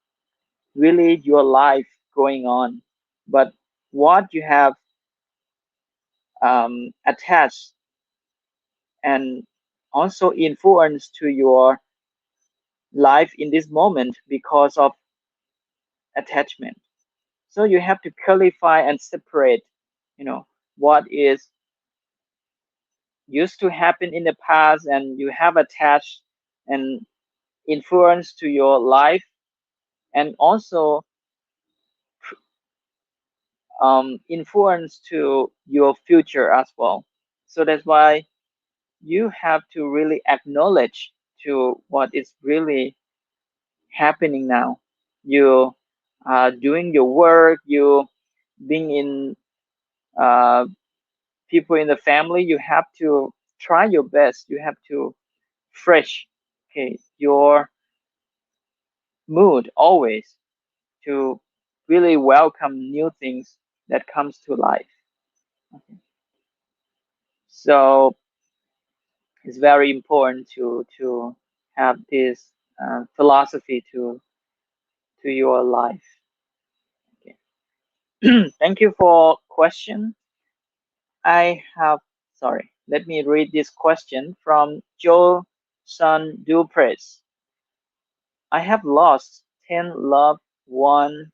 really your life going on. But what you have attached and also influenced to your life in this moment because of attachment. So you have to clarify and separate, you know, what is used to happen in the past and you have attached and influence to your life, and also influence to your future as well. So that's why you have to really acknowledge to what is really happening now. You doing your work, you being in uh, people in the family, you have to try your best. You have to fresh, okay, your mood always to really welcome new things that comes to life. Okay. So it's very important to have this philosophy to your life. Okay. Thank you for question. I have, sorry, let me read this question from Joe San Dupres. I have lost 10 loved one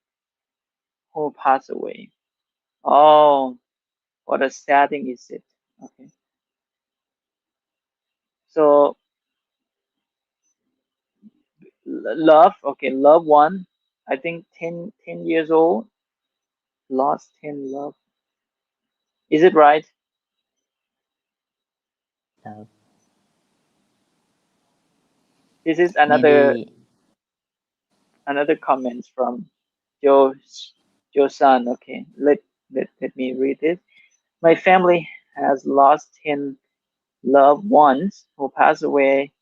who passed away. Oh, what a sad thing is it? Okay. So love, okay, loved one, I think 10 years old, lost 10 love. Is it right? uh, This is another maybe another comment from Joe Joe San. Okay, let me read it. My family has lost 10 loved ones who passed away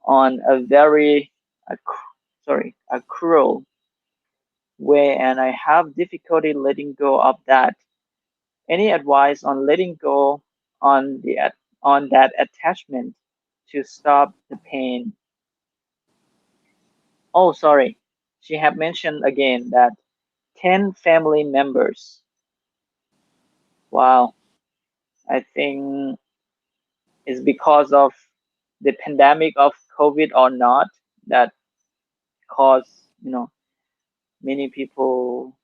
on a very a cruel way, and I have difficulty letting go of that. Any advice on letting go on on that attachment to stop the pain? Oh, sorry. She had mentioned again that 10 family members. Wow. I think it's because of the pandemic of COVID or not that caused, many people,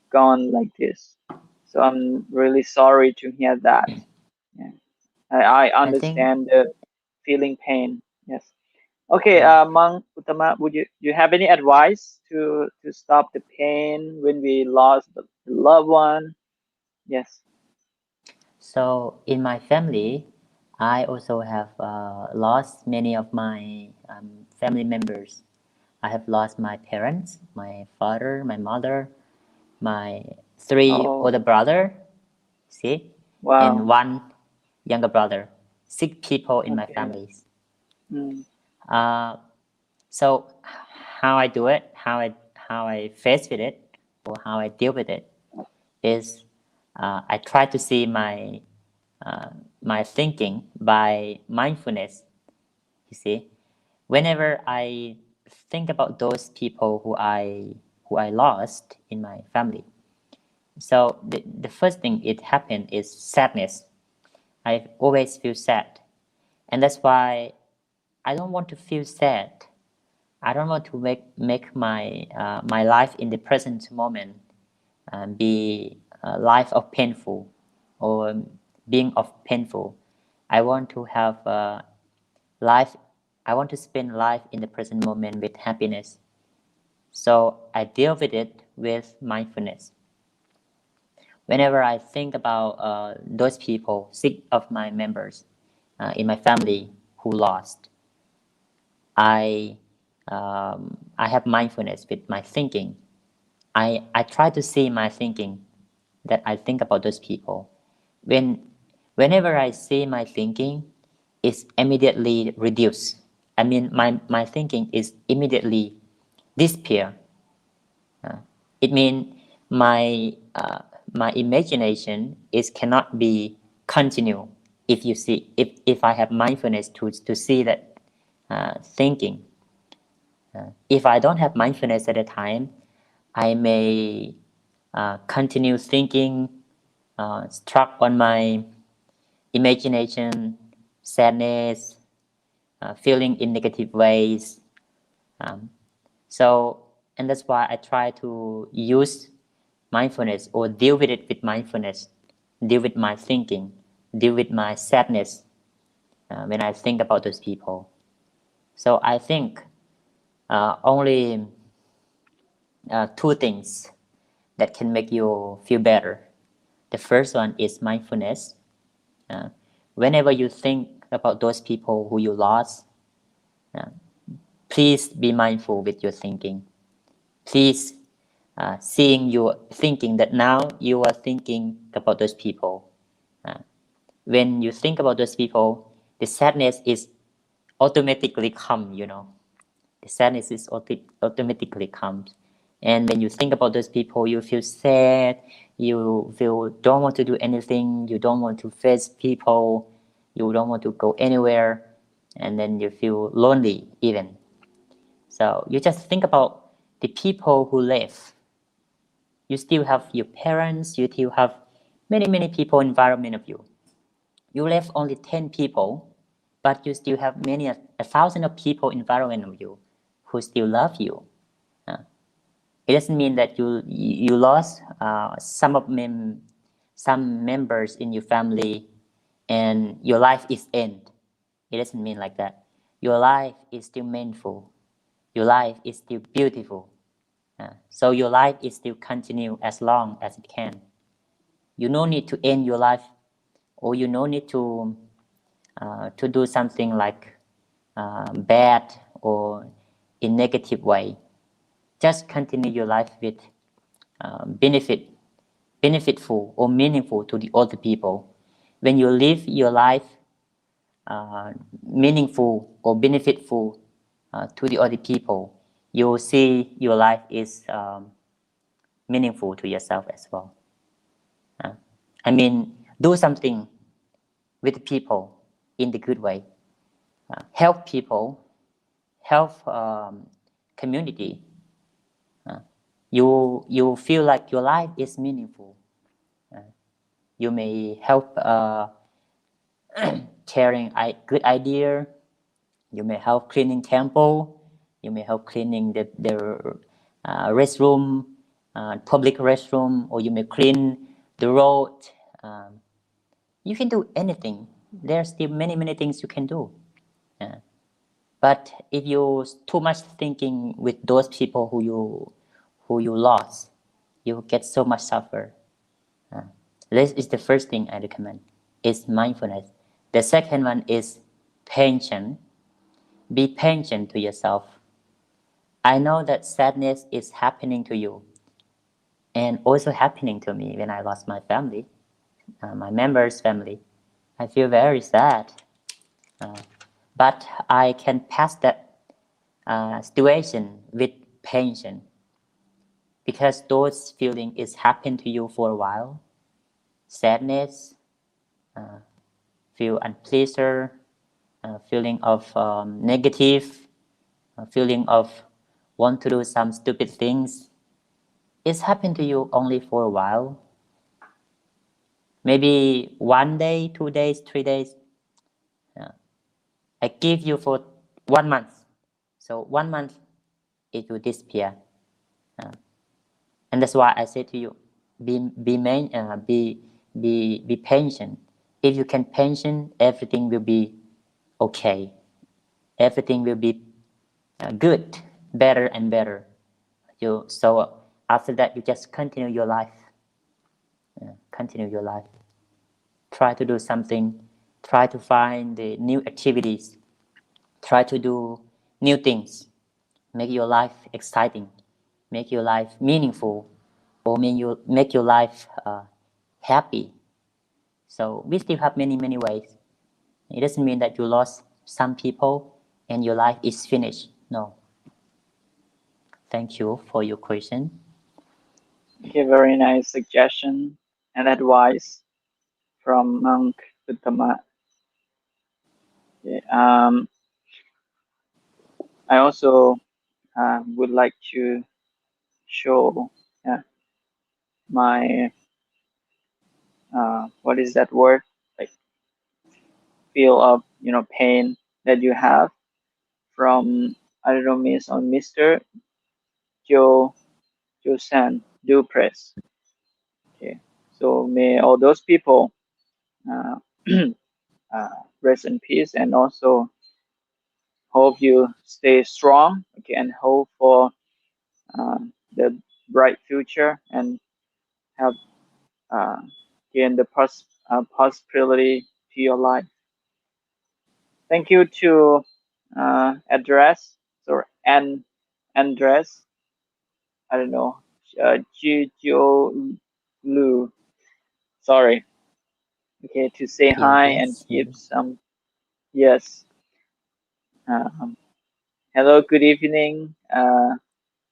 gone like this. So I'm really sorry to hear that. Yeah. I I think understand the feeling pain. Yes. Okay, yeah. Mang Utama, would you have any advice to stop the pain when we lost the loved one? Yes. So in my family, I also have lost many of my family members. I have lost my parents, my father, my mother, my three Oh, older brother, see, and wow. one younger brother. 6 people in my Okay. families. Mm, Uh, so how I do it, how I face with it, or how I deal with it is I try to see uh, my thinking by mindfulness. You see, whenever I think about those people who I lost in my family, so the first thing it happened is sadness. I always feel sad, and that's why I don't want to feel sad. I don't want to make my life in the present moment be a life of painful or being of painful. I want to have life. I want to spend life in the present moment with happiness. So I deal with it with mindfulness. Whenever I think about those people, 6 of my members in my family who lost, I I have mindfulness with my thinking. I try to see my thinking that I think about those people. When whenever I see my thinking, it's immediately reduced. I mean, my thinking is immediately disappear. It means my imagination is cannot be continue if you see if I have mindfulness to see that thinking. If I don't have mindfulness at a time, I may continue thinking, struck on my imagination, sadness, feeling in negative ways. Um, so, and that's why I try to use mindfulness or deal with it with mindfulness, deal with my thinking, deal with my sadness when I think about those people. So I think only 2 things that can make you feel better. The first one is mindfulness. Uh, Whenever you think about those people who you lost, uh, please be mindful with your thinking. Please seeing your thinking that now you are thinking about those people. Uh, when you think about those people, the sadness is automatically come. The sadness is automatically comes. And when you think about those people, you feel sad, you feel don't want to do anything, you don't want to face people, you don't want to go anywhere, and then you feel lonely even. So you just think about the people who live. You still have your parents, you still have many people environment of you. You left only 10 people, but you still have many a thousand of people environment of you who still love you. Uh, it doesn't mean that you lost some members in your family and your life is end. It doesn't mean like that. Your life is still meaningful. Your life is still beautiful. So your life is still continue as long as it can. You no need to end your life, or you no need to do something like bad or in negative way. Just continue your life with benefitful or meaningful to the other people. When you live your life meaningful or benefitful to the other people, you will see your life is meaningful to yourself as well. Uh, I mean, do something with people in the good way. Help people, help community. You feel like your life is meaningful. You may help sharing good idea. You may help cleaning temple. You may help cleaning the restroom, public restroom, or you may clean the road. Um, you can do anything. There are still many things you can do. Uh, but if you too much thinking with those people who you lost, you get so much suffer. Uh, this is the first thing I recommend. Is mindfulness. The second one is patience. Be patient to yourself. I know that sadness is happening to you and also happening to me when I lost my family, my member's family. I feel very sad. Uh, but I can pass that situation with patience because those feeling is happen to you for a while. Sadness, feel unpleasant, feeling of negative, feeling of want to do some stupid things. It's happened to you only for a while. Maybe 1 day, 2 days, 3 days. I give you for 1 month. So 1 month it will disappear. And that's why I say to you, be patient. If you can patient, everything will be okay. Everything will be good, better and better. So after that, you just continue your life. Continue your life. Try to do something. Try to find the new activities. Try to do new things. Make your life exciting. Make your life meaningful, or make your life happy. So we still have many ways. It doesn't mean that you lost some people and your life is finished. No. Thank you for your question. Okay, very nice suggestion and advice from Monk Dhamma. Okay, I also would like to show my what is that word, like feel of pain that you have from, I don't know, Miss or Mr. Joe San do press. Okay, so may all those people uh, uh, rest in peace, and also hope you stay strong. Okay, and hope for the bright future and have uh, gain the possibility to your life. Thank you to address or and address. I don't know. Jiu Lu. Sorry. Okay, to say hi and Yes. give some yes. Um, Hello, good evening,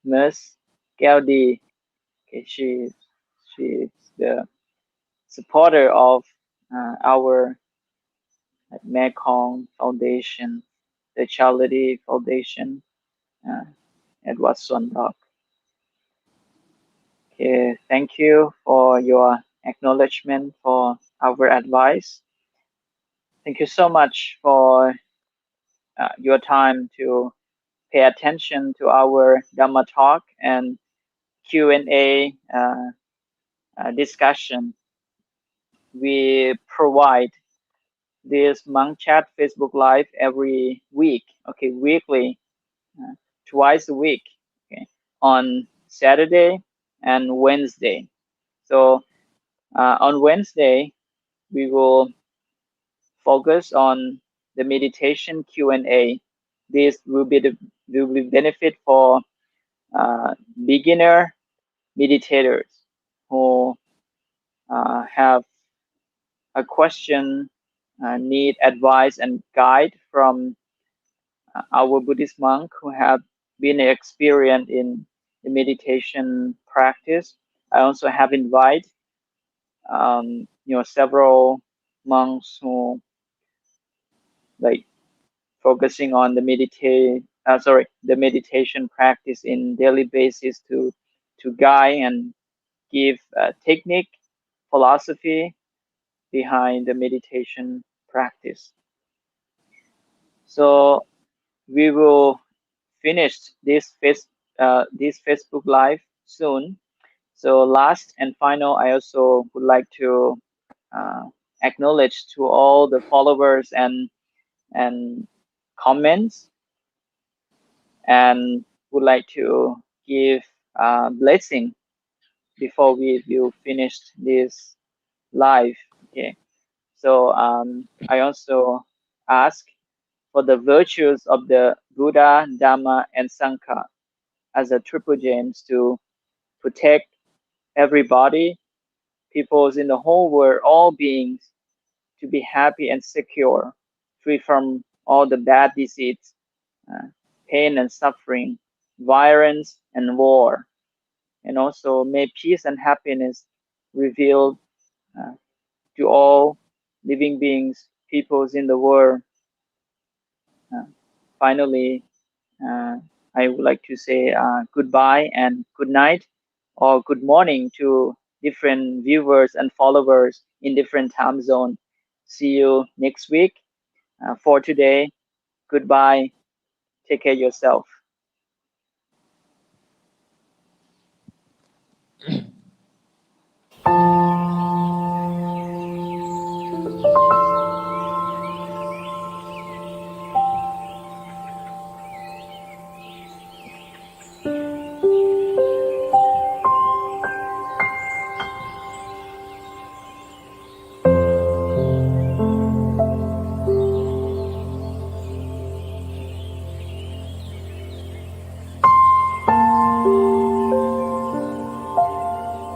Miss Gaudi. Okay, she's the supporter of our Mekong Foundation, the charity foundation uh, at Wat Suan Doc. Okay, thank you for your acknowledgement for our advice. Thank you so much for your time to pay attention to our Dhamma talk and Q&A discussion. We provide this Monkchat Facebook Live every week, okay, weekly, uh, twice a week, okay, on Saturday and Wednesday. So on Wednesday, we will focus on the meditation Q&A. This will be benefit for beginner meditators who have a question, need advice and guide from our Buddhist monk who have been experienced in the meditation practice. I also have invited several monks who like focusing on the meditation practice in daily basis to guide and give technique, philosophy behind the meditation practice. So we will finish this Facebook Live soon. So last and final, I also would like to uh, acknowledge to all the followers and comments, and would like to give blessing before we will finish this live. Okay. So I also ask for the virtues of the Buddha, Dhamma, and Sangha as a triple gems to protect everybody, peoples in the whole world, all beings, to be happy and secure, free from all the bad disease, uh, pain and suffering, violence and war. And also may peace and happiness revealed uh, to all living beings, peoples in the world. Uh, Finally, uh, I would like to say goodbye and good night or good morning to different viewers and followers in different time zone. See you next week. For today, goodbye. Take care of yourself.